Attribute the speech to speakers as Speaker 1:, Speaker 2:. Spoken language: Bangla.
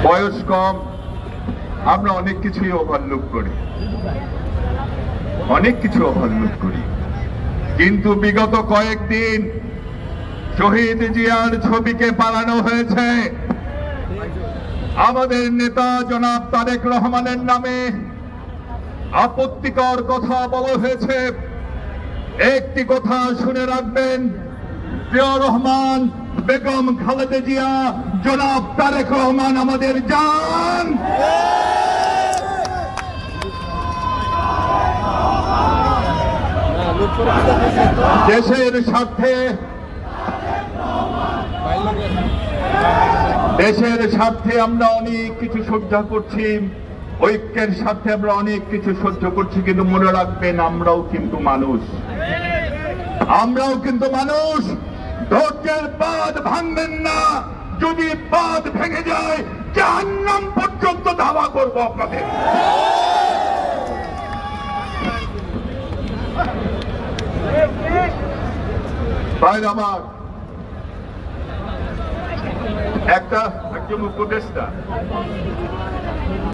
Speaker 1: বয়স কম, আমরা অনেক কিছুই ওভারলুক করি, কিন্তু বিগত কয়েকদিন শহীদ জিয়ার ছবিকে পালানো হয়েছে। আমাদের নেতা জনাব তারেক রহমানের নামে আপত্তিকর কথা বলা হয়েছে। একটি কথা শুনে রাখবেন, প্রিয় রহমান, বেগম খালেদা জিয়া, জনাব তারেক রহমান আমাদের জান। দেশের স্বার্থে আমরা অনেক কিছু সহ্য করছি, ঐক্যের স্বার্থে আমরা অনেক কিছু সহ্য করছি, কিন্তু মনে রাখবেন আমরাও কিন্তু মানুষ। ধৈর্যের বাঁধ ভাঙবেন না, যদি বাঁধ ভেঙে যায় জাহান্নাম পর্যন্ত ধাওয়া করবো আপনাদের। ভাইরা আমার, একজন উপদেষ্টা